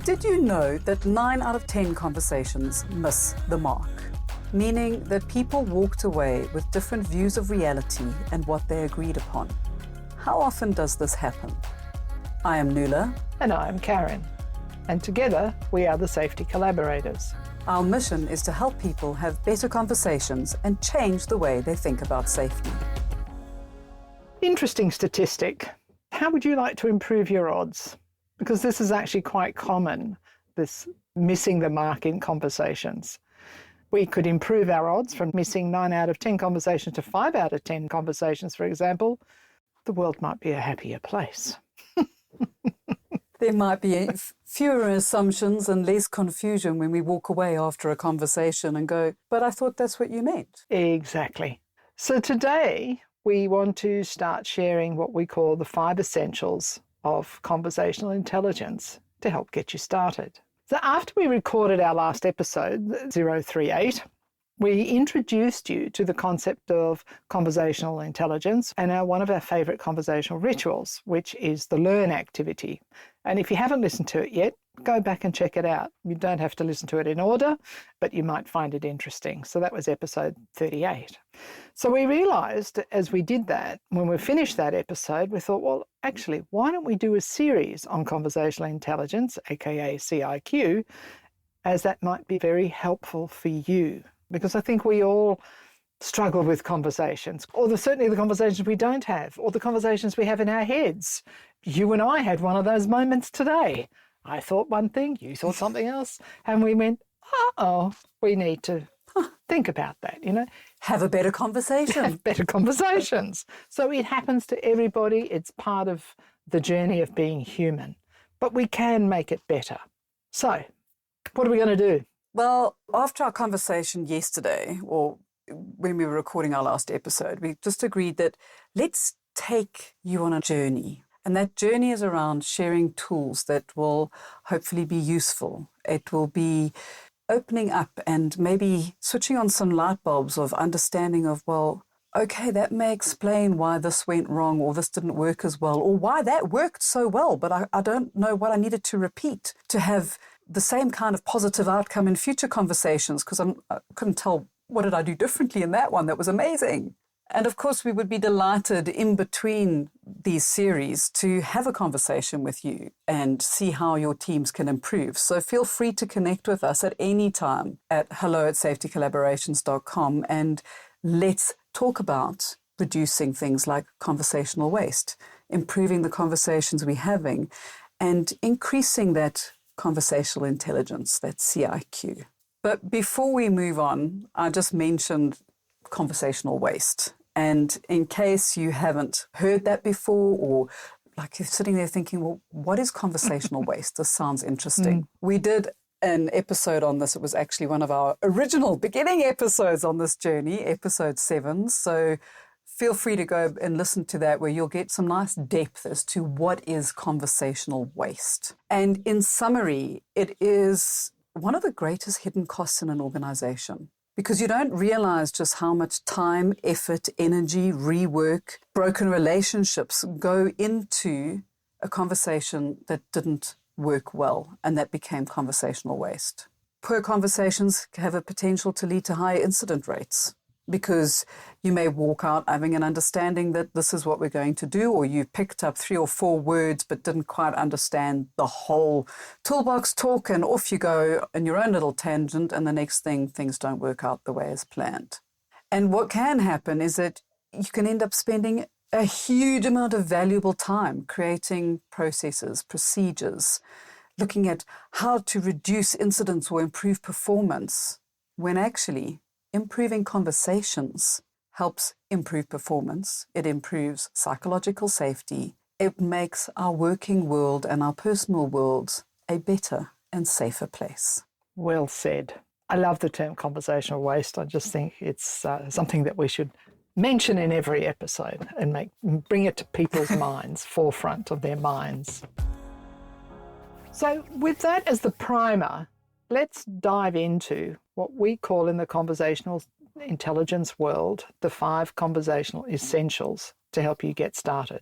Did you know that 9 out of 10 conversations miss the mark? Meaning that people walked away with different views of reality and what they agreed upon. How often does this happen? I am L.E.A.R.N. And I am Karen. And together we are the Safety Collaborators. Our mission is to help people have better conversations and change the way they think about safety. Interesting statistic. How would you like to improve your odds? Because this is actually quite common, this missing the mark in conversations. We could improve our odds from missing 9 out of 10 conversations to 5 out of 10 conversations, for example. The world might be a happier place. There might be fewer assumptions and less confusion when we walk away after a conversation and go, but I thought that's what you meant. Exactly. So today we want to start sharing what we call the 5 essentials of conversational intelligence to help get you started. So after we recorded our last episode, 038, we introduced you to the concept of conversational intelligence and one of our favourite conversational rituals, which is the L.E.A.R.N activity. And if you haven't listened to it yet, go back and check it out. You don't have to listen to it in order, but you might find it interesting. So that was episode 38. So we realised as we did that, when we finished that episode, we thought, well, actually, why don't we do a series on conversational intelligence, aka CIQ, as that might be very helpful for you. Because I think we all struggle with conversations, or certainly the conversations we don't have, or the conversations we have in our heads. You and I had one of those moments today. I thought one thing, you thought something else, and we went, uh-oh, we need to think about that, Have a better conversation. Have better conversations. So it happens to everybody. It's part of the journey of being human. But we can make it better. So what are we going to do? Well, after our conversation yesterday, or when we were recording our last episode, we just agreed that let's take you on a journey. And that journey is around sharing tools that will hopefully be useful. It will be opening up and maybe switching on some light bulbs of understanding of, well, okay, that may explain why this went wrong or this didn't work as well, or why that worked so well, but I don't know what I needed to repeat to have the same kind of positive outcome in future conversations, because I couldn't tell what did I do differently in that one. That was amazing. And of course, we would be delighted in between these series to have a conversation with you and see how your teams can improve. So feel free to connect with us at any time at hello@safetycollaborations.com, and let's talk about reducing things like conversational waste, improving the conversations we're having, and increasing that conversational intelligence, that CIQ. But before we move on, I just mentioned conversational waste. And in case you haven't heard that before, or like you're sitting there thinking, well, what is conversational waste? This sounds interesting. We did an episode on this. It was actually one of our original beginning episodes on this journey, episode 7. So feel free to go and listen to that, where you'll get some nice depth as to what is conversational waste. And in summary, it is one of the greatest hidden costs in an organization, because you don't realize just how much time, effort, energy, rework, broken relationships go into a conversation that didn't work well, and that became conversational waste. Poor conversations have a potential to lead to higher incident rates, because you may walk out having an understanding that this is what we're going to do, or you picked up 3 or 4 words but didn't quite understand the whole toolbox talk, and off you go in your own little tangent, and the next thing, things don't work out the way as planned. And what can happen is that you can end up spending a huge amount of valuable time creating processes, procedures, looking at how to reduce incidents or improve performance, when actually improving conversations helps improve performance. It improves psychological safety. It makes our working world and our personal worlds a better and safer place. Well said. I love the term conversational waste. I just think it's something that we should mention in every episode and bring it to people's minds, forefront of their minds. So with that as the primer, let's dive into what we call in the conversational intelligence world the 5 conversational essentials to help you get started.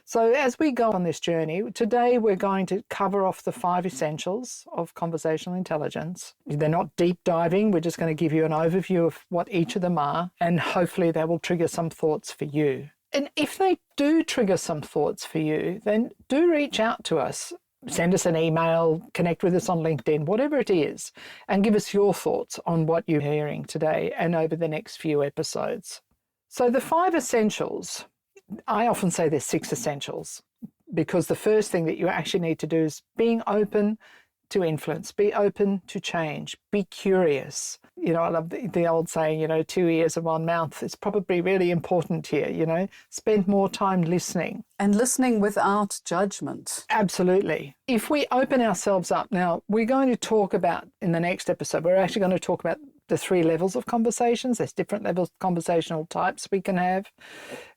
So as we go on this journey, today we're going to cover off the 5 essentials of conversational intelligence. They're not deep diving. We're just going to give you an overview of what each of them are, and hopefully they will trigger some thoughts for you. And if they do trigger some thoughts for you, then do reach out to us. Send us an email, connect with us on LinkedIn, whatever it is, and give us your thoughts on what you're hearing today and over the next few episodes. So the 5 essentials, I often say there's 6 essentials, because the first thing that you actually need to do is being open to influence, be open to change, be curious. I love the old saying, 2 ears and 1 mouth. It's probably really important here, spend more time listening. And listening without judgment. Absolutely. If we open ourselves up, now we're going to talk about, in the next episode, we're actually going to talk about the 3 levels of conversations. There's different levels of conversational types we can have.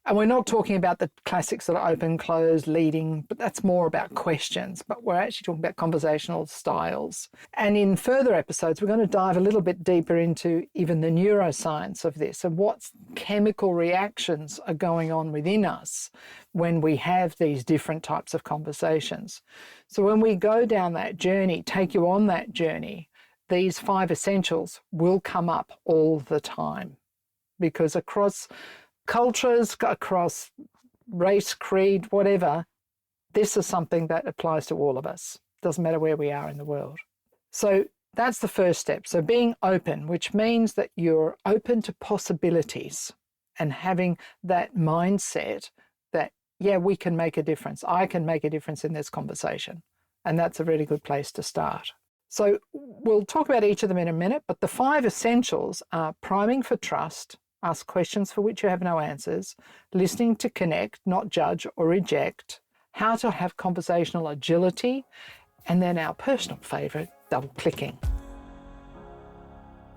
And we're not talking about the classics that are open, closed, leading, but that's more about questions. But we're actually talking about conversational styles. And in further episodes, we're going to dive a little bit deeper into even the neuroscience of this and what chemical reactions are going on within us when we have these different types of conversations. So when we go down that journey, take you on that journey, these 5 essentials will come up all the time, because across cultures, across race, creed, whatever, this is something that applies to all of us. Doesn't matter where we are in the world. So that's the first step. So being open, which means that you're open to possibilities and having that mindset that, yeah, we can make a difference. I can make a difference in this conversation. And that's a really good place to start. So we'll talk about each of them in a minute, but the 5 essentials are priming for trust, ask questions for which you have no answers, listening to connect, not judge or reject, how to have conversational agility, and then our personal favourite, double clicking.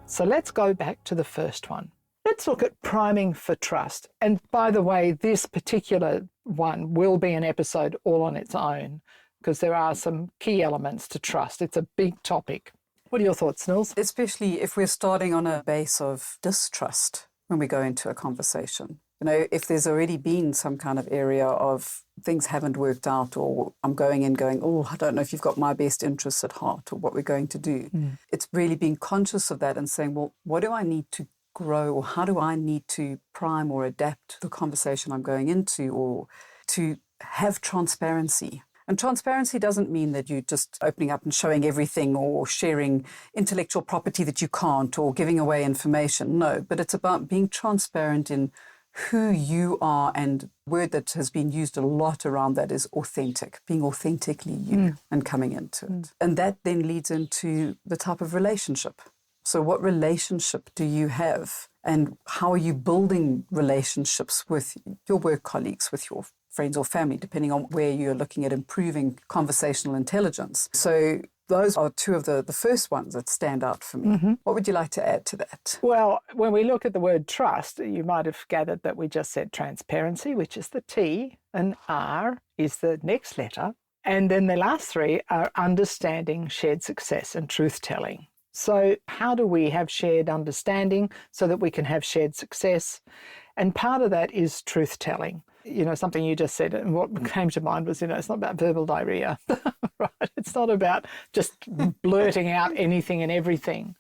So let's go back to the first one. Let's look at priming for trust. And by the way, this particular one will be an episode all on its own, because there are some key elements to trust. It's a big topic. What are your thoughts, Nils? Especially if we're starting on a base of distrust when we go into a conversation. If there's already been some kind of area of things haven't worked out, or I'm going in going, oh, I don't know if you've got my best interests at heart or what we're going to do. It's really being conscious of that and saying, well, what do I need to grow, or how do I need to prime or adapt the conversation I'm going into, or to have transparency. And transparency doesn't mean that you're just opening up and showing everything, or sharing intellectual property that you can't, or giving away information. No, but it's about being transparent in who you are, and a word that has been used a lot around that is authentic, being authentically you and coming into it. And that then leads into the type of relationship. So what relationship do you have, and how are you building relationships with your work colleagues, with your friends or family, depending on where you're looking at improving conversational intelligence. So those are 2 of the first ones that stand out for me. What would you like to add to that? Well, when we look at the word trust, you might have gathered that we just said transparency, which is the T, and R is the next letter. And then the last 3 are understanding, shared success, and truth-telling. So how do we have shared understanding so that we can have shared success? And part of that is truth-telling. Something you just said, and what came to mind was, it's not about verbal diarrhea, right? It's not about just blurting out anything and everything,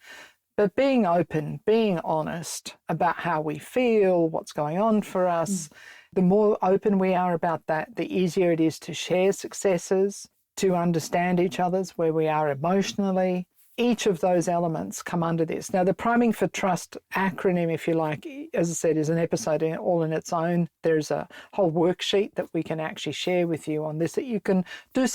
but being open, being honest about how we feel, what's going on for us. The more open we are about that, the easier it is to share successes, to understand each other's where we are emotionally. Each of those elements come under this. Now, the Priming for Trust acronym, if you like, as I said, is an episode all in its own. There's a whole worksheet that we can actually share with you on this, that you can do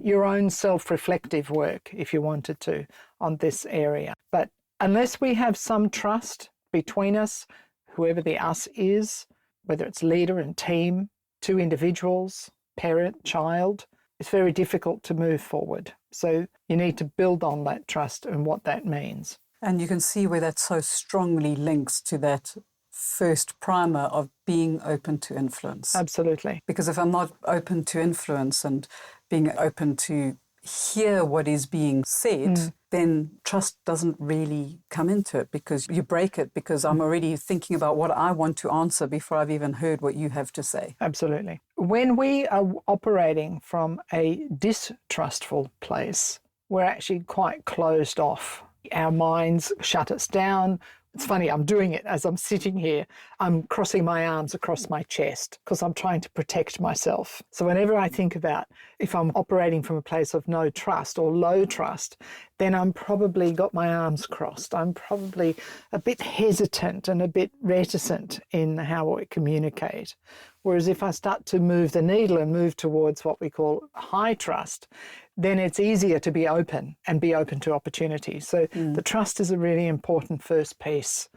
your own self-reflective work if you wanted to on this area. But unless we have some trust between us, whoever the us is, whether it's leader and team, 2 individuals, parent, child, it's very difficult to move forward. So you need to build on that trust and what that means. And you can see where that so strongly links to that first primer of being open to influence. Absolutely. Because if I'm not open to influence and being open to hear what is being said, then trust doesn't really come into it, because you break it because I'm already thinking about what I want to answer before I've even heard what you have to say. Absolutely. When we are operating from a distrustful place, we're actually quite closed off. Our minds shut us down. It's funny, I'm doing it as I'm sitting here. I'm crossing my arms across my chest because I'm trying to protect myself. So whenever I think about if I'm operating from a place of no trust or low trust, then I'm probably got my arms crossed. I'm probably a bit hesitant and a bit reticent in how I communicate. Whereas if I start to move the needle and move towards what we call high trust, then it's easier to be open and be open to opportunities. So the trust is a really important first piece.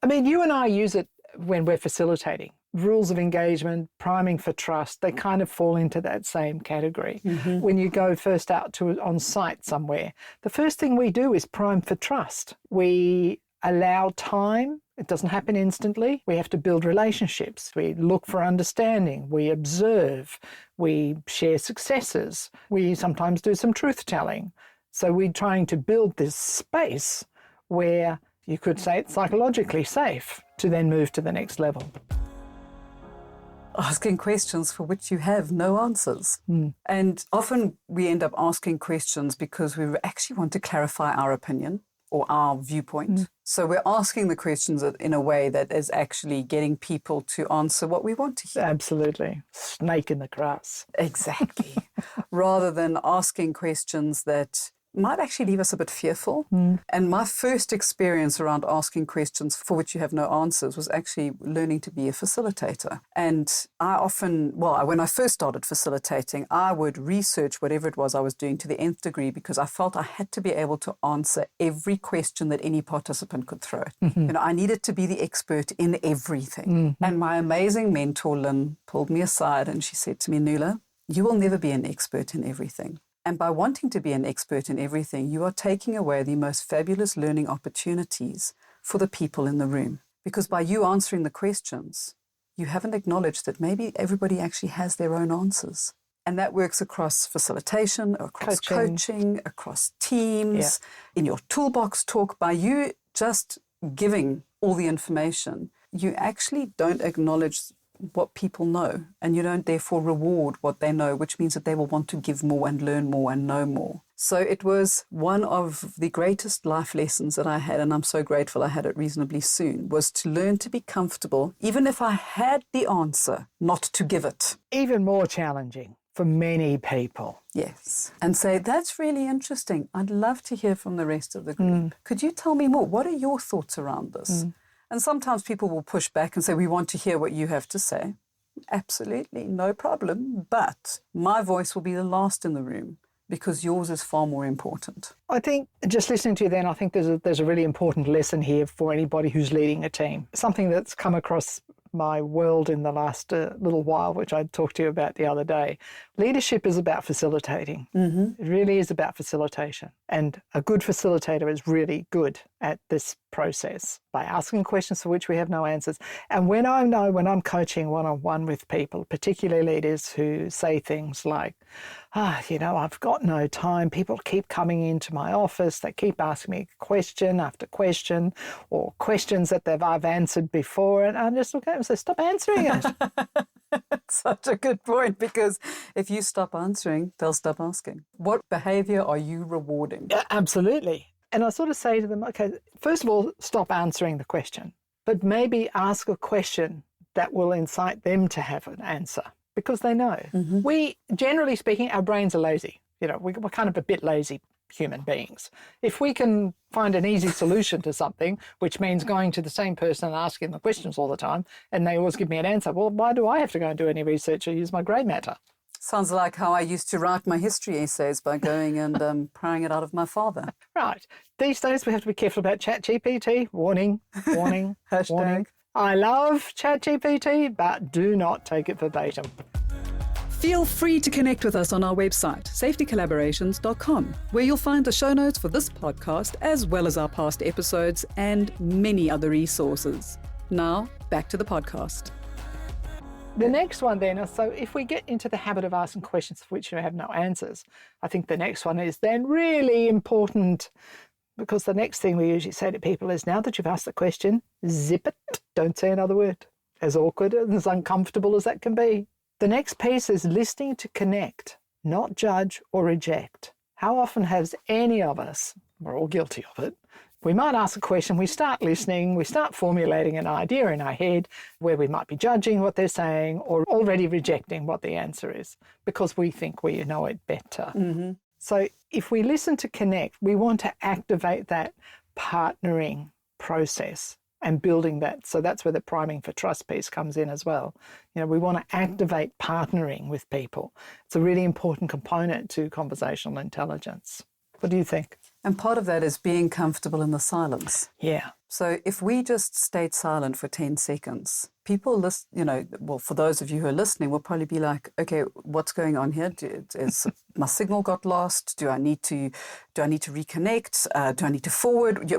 I mean, you and I use it when we're facilitating. Rules of engagement, priming for trust, they kind of fall into that same category. When you go first out to on site somewhere, the first thing we do is prime for trust. We allow time. It doesn't happen instantly. We have to build relationships. We look for understanding. We observe. We share successes. We sometimes do some truth-telling. So we're trying to build this space where you could say it's psychologically safe to then move to the next level. Asking questions for which you have no answers. And often we end up asking questions because we actually want to clarify our opinion or our viewpoint. So we're asking the questions in a way that is actually getting people to answer what we want to hear. Absolutely. Snake in the grass. Exactly. Rather than asking questions that might actually leave us a bit fearful. And my first experience around asking questions for which you have no answers was actually learning to be a facilitator. And I often, when I first started facilitating, I would research whatever it was I was doing to the nth degree because I felt I had to be able to answer every question that any participant could throw. I needed to be the expert in everything. And my amazing mentor, L.E.A.R.N, pulled me aside and she said to me, Nuala, you will never be an expert in everything. And by wanting to be an expert in everything, you are taking away the most fabulous learning opportunities for the people in the room. Because by you answering the questions, you haven't acknowledged that maybe everybody actually has their own answers. And that works across facilitation, across coaching across teams, in your toolbox talk. By you just giving all the information, you actually don't acknowledge what people know, and you don't therefore reward what they know, which means that they will want to give more and learn more and know more. So it was one of the greatest life lessons that I had, and I'm so grateful I had it reasonably soon, was to learn to be comfortable, even if I had the answer, not to give it. Even more challenging for many people. Yes. And say, that's really interesting. I'd love to hear from the rest of the group. Could you tell me more? What are your thoughts around this? And sometimes people will push back and say, we want to hear what you have to say. Absolutely, no problem. But my voice will be the last in the room because yours is far more important. I think just listening to you then, I think there's a really important lesson here for anybody who's leading a team. Something that's come across my world in the last little while, which I talked to you about the other day. Leadership is about facilitating. It really is about facilitation. And a good facilitator is really good at this process by asking questions for which we have no answers. And when I'm coaching one-on-one with people, particularly leaders who say things like, I've got no time. People keep coming into my office. They keep asking me question after question or questions that I've answered before. And I just look at them and say, stop answering it. Such a good point, because if you stop answering, they'll stop asking. What behavior are you rewarding? Absolutely. And I sort of say to them, okay, first of all, stop answering the question, but maybe ask a question that will incite them to have an answer because they know. We, generally speaking, our brains are lazy. We're kind of a bit lazy human beings. If we can find an easy solution to something, which means going to the same person and asking them questions all the time, and they always give me an answer, well, why do I have to go and do any research or use my grey matter? Sounds like how I used to write my history essays, by going and prying it out of my father. Right. These days we have to be careful about ChatGPT. Warning, warning, Hashtag. warning. I love ChatGPT, but do not take it verbatim. Feel free to connect with us on our website, safetycollaborations.com, where you'll find the show notes for this podcast, as well as our past episodes and many other resources. Now, back to the podcast. The next one then, so if we get into the habit of asking questions for which you have no answers, I think the next one is then really important, because the next thing we usually say to people is, now that you've asked the question, zip it, don't say another word. As awkward and as uncomfortable as that can be. The next piece is listening to connect, not judge or reject. How often has any of us, we're all guilty of it, we might ask a question, we start listening, we start formulating an idea in our head where we might be judging what they're saying or already rejecting what the answer is because we think we know it better. Mm-hmm. So if we listen to connect, we want to activate that partnering process and building that. So that's where the priming for trust piece comes in as well. You know, we want to activate partnering with people. It's a really important component to conversational intelligence. What do you think? And part of that is being comfortable in the silence. Yeah. So if we just stayed silent for 10 seconds, people listen, you know, well, for those of you who are listening, will probably be like, okay, what's going on here? Is my signal got lost? Do I need to reconnect? Do I need to forward?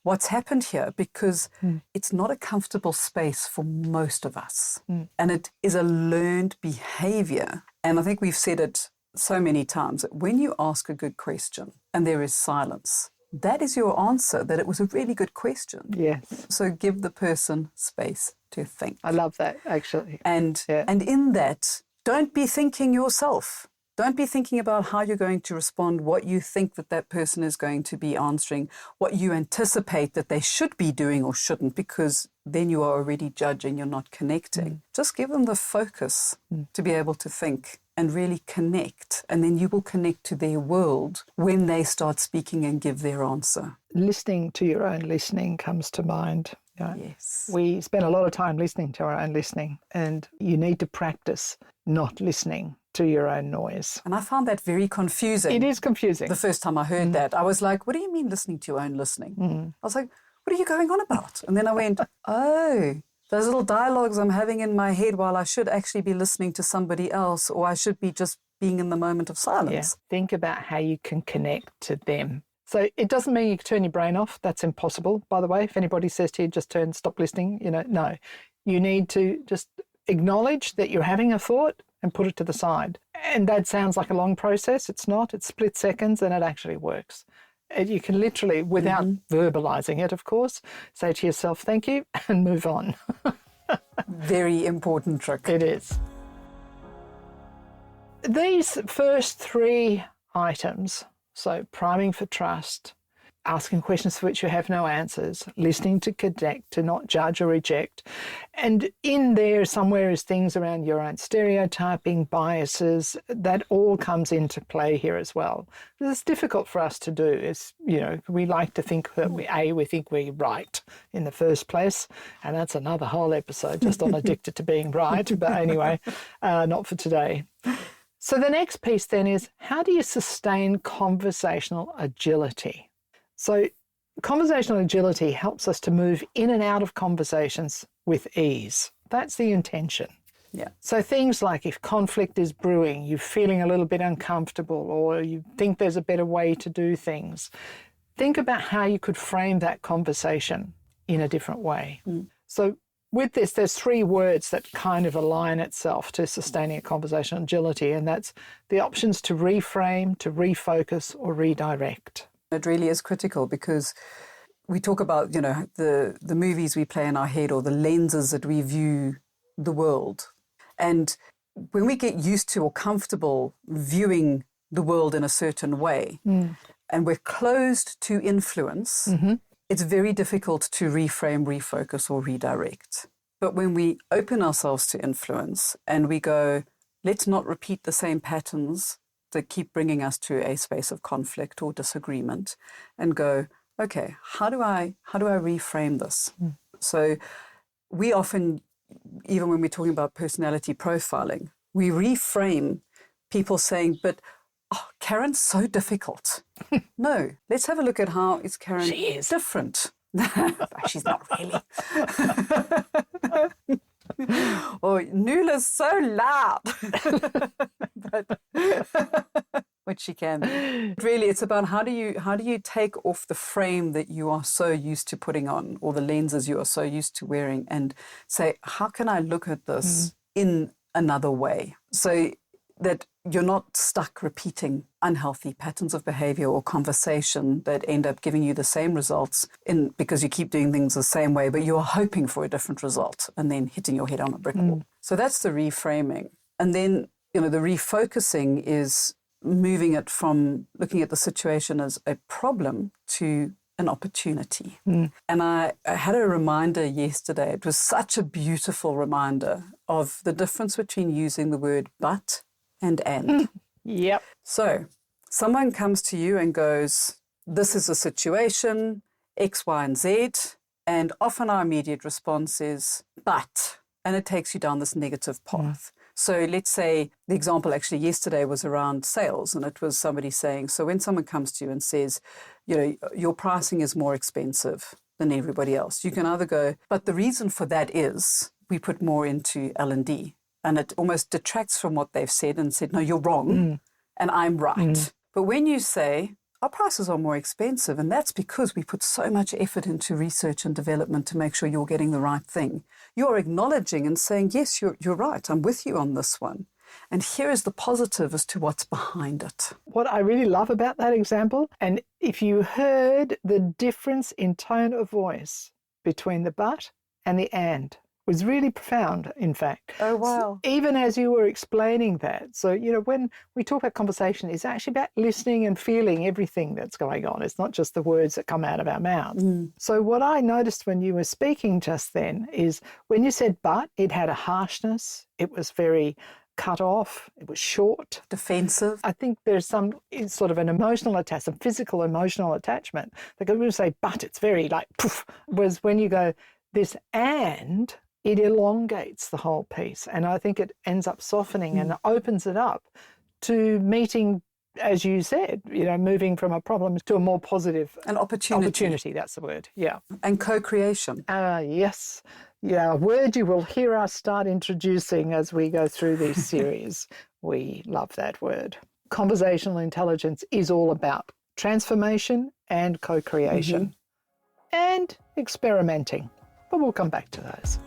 What's happened here? Because it's not a comfortable space for most of us. And it is a learned behavior. And I think we've said it so many times that when you ask a good question and there is silence, that is your answer, that it was a really good question. Yes. So give the person space to think. I love that, actually. And in that, don't be thinking yourself. Don't be thinking about how you're going to respond, what you think that person is going to be answering, what you anticipate that they should be doing or shouldn't, because then you are already judging, you're not connecting. Just give them the focus to be able to think and really connect, and then you will connect to their world when they start speaking and give their answer. Listening to your own listening comes to mind. Yes. We spend a lot of time listening to our own listening, and you need to practice not listening to your own noise. And I found that very confusing. It is confusing. The first time I heard that, I was like, what do you mean listening to your own listening? I was like, what are you going on about? And then I went, oh, those little dialogues I'm having in my head while I should actually be listening to somebody else, or I should be just being in the moment of silence. Yeah. Think about how you can connect to them. So it doesn't mean you can turn your brain off. That's impossible, by the way. If anybody says to you, just stop listening, no. You need to just acknowledge that you're having a thought and put it to the side. And that sounds like a long process. It's not. It's split seconds, and it actually works. And you can literally, without verbalizing it, of course, say to yourself, thank you, and move on. Very important trick. It is. These first three items, so priming for trust, asking questions for which you have no answers, listening to connect, to not judge or reject, and in there somewhere is things around your own stereotyping, biases, that all comes into play here as well. It's difficult for us to do. It's, we like to think that we think we're right in the first place, and that's another whole episode just on addicted to being right, but anyway, not for today. So the next piece then is, how do you sustain conversational agility? So conversational agility helps us to move in and out of conversations with ease. That's the intention. Yeah. So things like if conflict is brewing, you're feeling a little bit uncomfortable, or you think there's a better way to do things, think about how you could frame that conversation in a different way. So with this, there's three words that kind of align itself to sustaining a conversational agility, and that's the options to reframe, to refocus, or redirect. It really is critical, because we talk about, the movies we play in our head, or the lenses that we view the world. And when we get used to or comfortable viewing the world in a certain way, and we're closed to influence, it's very difficult to reframe, refocus, or redirect. But when we open ourselves to influence and we go, let's not repeat the same patterns that keep bringing us to a space of conflict or disagreement, and go, okay, how do I reframe this? So we often, even when we're talking about personality profiling, we reframe people saying, but Karen's so difficult. No, let's have a look at how is Karen different. She's not really. Or Nula's so loud. Which she can be. Really, it's about how do you take off the frame that you are so used to putting on, or the lenses you are so used to wearing, and say, how can I look at this in another way. So that you're not stuck repeating unhealthy patterns of behavior or conversation that end up giving you the same results because you keep doing things the same way, but you're hoping for a different result and then hitting your head on a brick wall. So that's the reframing. And then, the refocusing is moving it from looking at the situation as a problem to an opportunity. And I had a reminder yesterday. It was such a beautiful reminder of the difference between using the word but and. Yep. So someone comes to you and goes, this is a situation, X, Y, and Z. And often our immediate response is, but, and it takes you down this negative path. So let's say the example actually yesterday was around sales, and it was somebody saying, so when someone comes to you and says, your pricing is more expensive than everybody else, you can either go, but the reason for that is we put more into L&D. And it almost detracts from what they've said and said, no, you're wrong and I'm right. But when you say, our prices are more expensive, and that's because we put so much effort into research and development to make sure you're getting the right thing, you're acknowledging and saying, yes, you're right, I'm with you on this one. And here is the positive as to what's behind it. What I really love about that example, and if you heard the difference in tone of voice between the but and the and, was really profound, in fact. Oh, wow. Even as you were explaining that. So, when we talk about conversation, it's actually about listening and feeling everything that's going on. It's not just the words that come out of our mouth. So what I noticed when you were speaking just then is when you said but, it had a harshness. It was very cut off. It was short. Defensive. I think there's some sort of an emotional attachment, some physical emotional attachment. Like when we say but, it's very like poof, was when you go this and, it elongates the whole piece. And I think it ends up softening and opens it up to meeting, as you said, moving from a problem to a more positive... An opportunity. Opportunity, that's the word, yeah. And co-creation. Yes. Yeah, a word you will hear us start introducing as we go through these series. We love that word. Conversational intelligence is all about transformation and co-creation and experimenting. But we'll come back to those.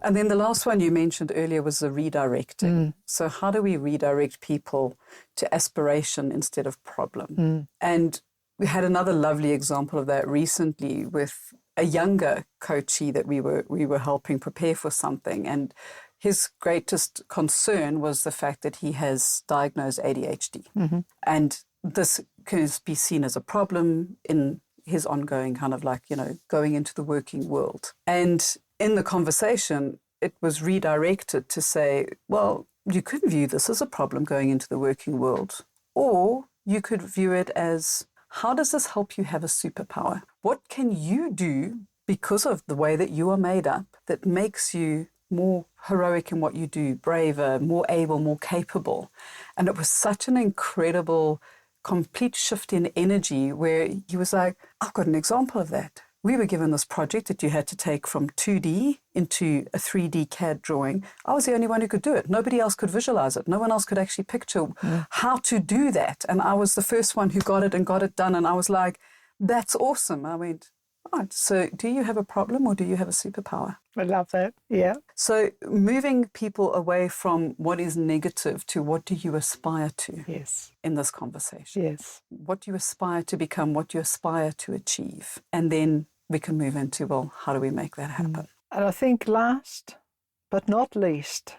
And then the last one you mentioned earlier was the redirecting. So how do we redirect people to aspiration instead of problem? And we had another lovely example of that recently with a younger coachee that we were helping prepare for something. And his greatest concern was the fact that he has diagnosed ADHD. And this can be seen as a problem in his ongoing kind of like, going into the working world. And in the conversation, it was redirected to say, well, you could view this as a problem going into the working world, or you could view it as, how does this help you have a superpower? What can you do because of the way that you are made up that makes you more heroic in what you do, braver, more able, more capable? And it was such an incredible, complete shift in energy where he was like, I've got an example of that. We were given this project that you had to take from 2D into a 3D CAD drawing. I was the only one who could do it. Nobody else could visualize it. No one else could actually picture how to do that. And I was the first one who got it done. And I was like, that's awesome. I went, right, so do you have a problem or do you have a superpower? I love that. Yeah. So moving people away from what is negative to what do you aspire to in this conversation? Yes. What do you aspire to become, what do you aspire to achieve? And then we can move into, well, how do we make that happen? And I think last but not least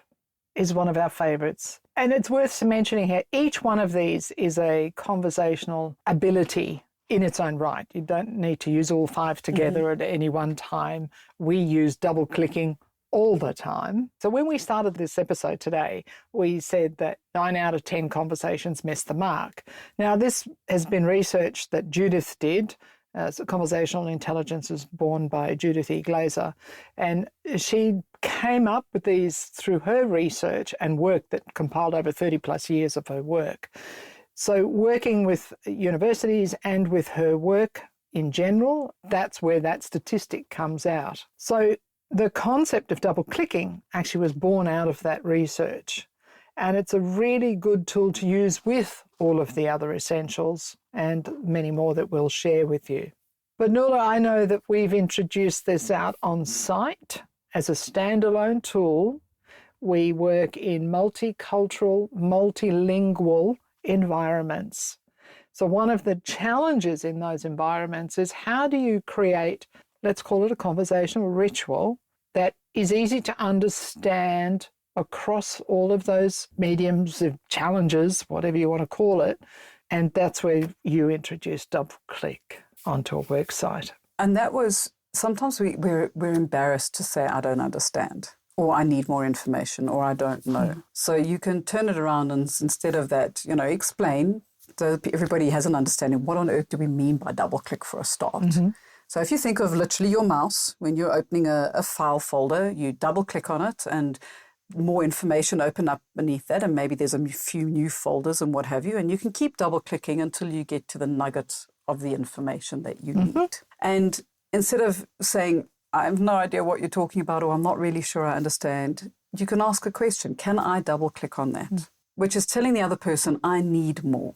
is one of our favourites. And it's worth mentioning here, each one of these is a conversational ability in its own right. You don't need to use all 5 together at any one time. We use double clicking all the time. So when we started this episode today, we said that 9 out of 10 conversations miss the mark. Now, this has been research that Judith did. So Conversational Intelligence is born by Judith E. And she came up with these through her research and work that compiled over 30 plus years of her work. So working with universities and with her work in general, that's where that statistic comes out. So the concept of double clicking actually was born out of that research. And it's a really good tool to use with all of the other essentials and many more that we'll share with you. But Nuala, I know that we've introduced this out on site as a standalone tool. We work in multicultural, multilingual environments. So one of the challenges in those environments is how do you create, let's call it a conversational ritual, that is easy to understand across all of those mediums of challenges, whatever you want to call it. And that's where you introduce double click onto a work site. And that was, sometimes we're embarrassed to say, I don't understand, or I need more information, or I don't know. So you can turn it around and instead of that, explain, so everybody has an understanding. What on earth do we mean by double click for a start? So if you think of literally your mouse, when you're opening a file folder, you double click on it and more information open up beneath that, and maybe there's a few new folders and what have you, and you can keep double clicking until you get to the nugget of the information that you need. And instead of saying, I have no idea what you're talking about, or I'm not really sure I understand, you can ask a question. Can I double click on that? Which is telling the other person, I need more.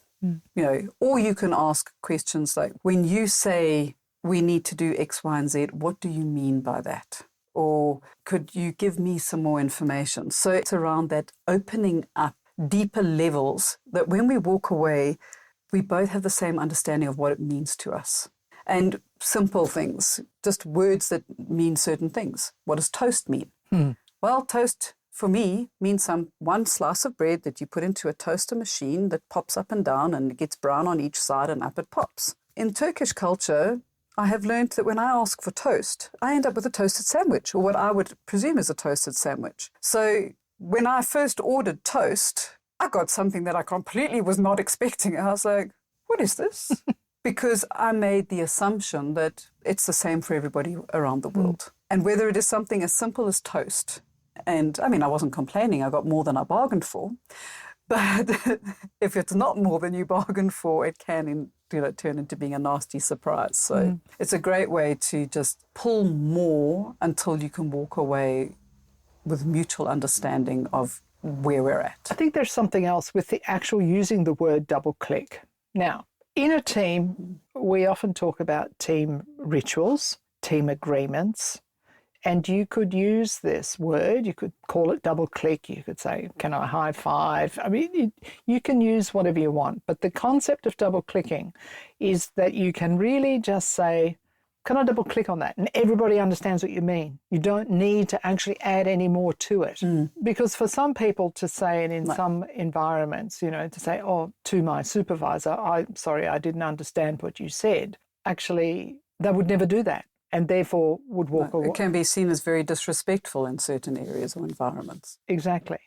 Or you can ask questions like, when you say we need to do X, Y, and Z, what do you mean by that? Or could you give me some more information? So it's around that opening up deeper levels that when we walk away, we both have the same understanding of what it means to us. And simple things, just words that mean certain things. What does toast mean? Well, toast for me means one slice of bread that you put into a toaster machine that pops up and down and it gets brown on each side and up it pops. In Turkish culture, I have learned that when I ask for toast, I end up with a toasted sandwich, or what I would presume is a toasted sandwich. So when I first ordered toast, I got something that I completely was not expecting. I was like, what is this? Because I made the assumption that it's the same for everybody around the world. And whether it is something as simple as toast, and I mean, I wasn't complaining, I got more than I bargained for. But if it's not more than you bargained for, it can turn into being a nasty surprise. So it's a great way to just pull more until you can walk away with mutual understanding of where we're at. I think there's something else with the actual using the word double click. Now, in a team, we often talk about team rituals, team agreements, and you could use this word, you could call it double click, you could say, can I high five? I mean, you can use whatever you want, but the concept of double clicking is that you can really just say, can I double click on that? And everybody understands what you mean. You don't need to actually add any more to it. Because for some people to say, and in some environments, to say, oh, to my supervisor, I'm sorry, I didn't understand what you said. Actually, they would never do that and therefore would walk away. It can be seen as very disrespectful in certain areas or environments. Exactly.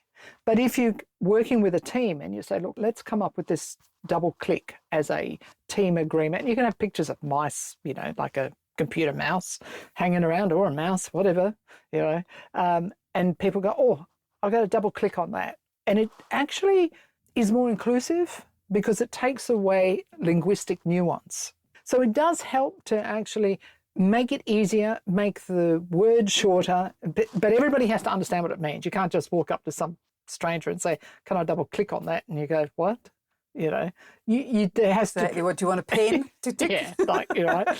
But if you're working with a team and you say, look, let's come up with this double click as a team agreement. You can have pictures of mice, like a computer mouse hanging around, or a mouse, whatever, and people go, oh, I've got to double click on that. And it actually is more inclusive because it takes away linguistic nuance. So it does help to actually make it easier, make the word shorter, but everybody has to understand what it means. You can't just walk up to some stranger and say, can I double click on that? And you go, what? There has to. What, do you want a pen to tick? Yeah,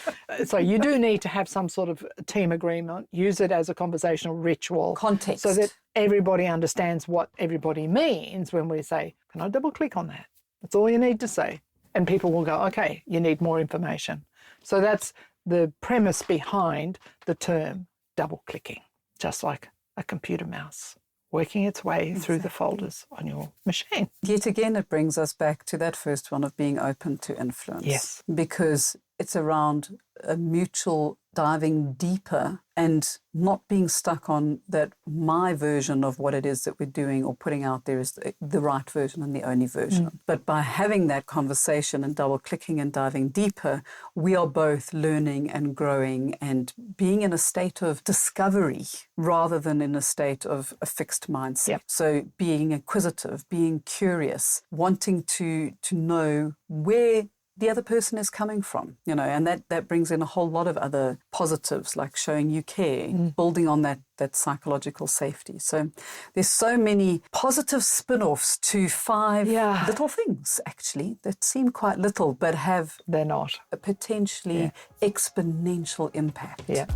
So you do need to have some sort of team agreement. Use it as a conversational ritual, context, so that everybody understands what everybody means when we say, "Can I double click on that?" That's all you need to say, and people will go, "Okay, you need more information." So that's the premise behind the term double clicking, just like a computer mouse working its way through the folders on your machine. Yet again, it brings us back to that first one of being open to influence. Yes. Because it's around a mutual diving deeper and not being stuck on that my version of what it is that we're doing or putting out there is the right version and the only version. But by having that conversation and double clicking and diving deeper, we are both learning and growing and being in a state of discovery rather than in a state of a fixed mindset. Yep. So being inquisitive, being curious, wanting to know where the other person is coming from, and that brings in a whole lot of other positives, like showing you care, building on that psychological safety. So there's so many positive spin-offs to 5 little things, actually, that seem quite little, but have They're not a potentially exponential impact. Yeah.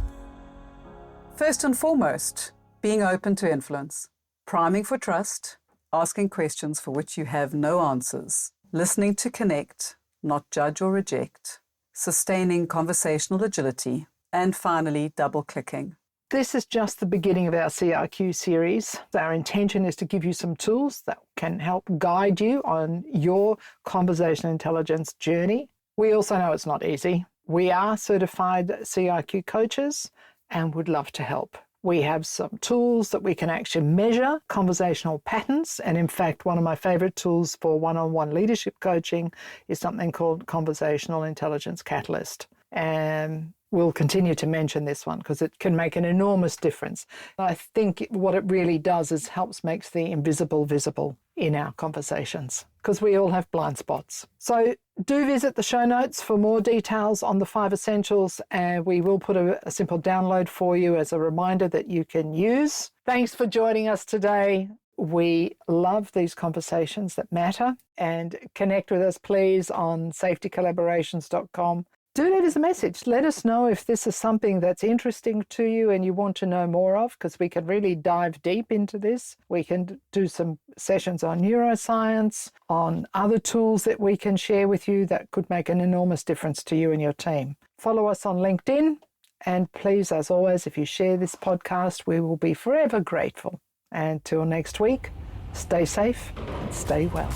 First and foremost, being open to influence, priming for trust, asking questions for which you have no answers, listening to connect, not judge or reject, sustaining conversational agility, and finally, double-clicking. This is just the beginning of our CIQ series. Our intention is to give you some tools that can help guide you on your conversational intelligence journey. We also know it's not easy. We are certified CIQ coaches and would love to help. We have some tools that we can actually measure conversational patterns. And in fact, one of my favorite tools for one-on-one leadership coaching is something called Conversational Intelligence Catalyst. And we'll continue to mention this one because it can make an enormous difference. I think what it really does is makes the invisible visible in our conversations because we all have blind spots. So do visit the show notes for more details on the 5 essentials, and we will put a simple download for you as a reminder that you can use. Thanks for joining us today. We love these conversations that matter, and connect with us please on safetycollaborations.com. Do leave us a message. Let us know if this is something that's interesting to you and you want to know more of, because we can really dive deep into this. We can do some sessions on neuroscience, on other tools that we can share with you that could make an enormous difference to you and your team. Follow us on LinkedIn. And please, as always, if you share this podcast, we will be forever grateful. And till next week, stay safe and stay well.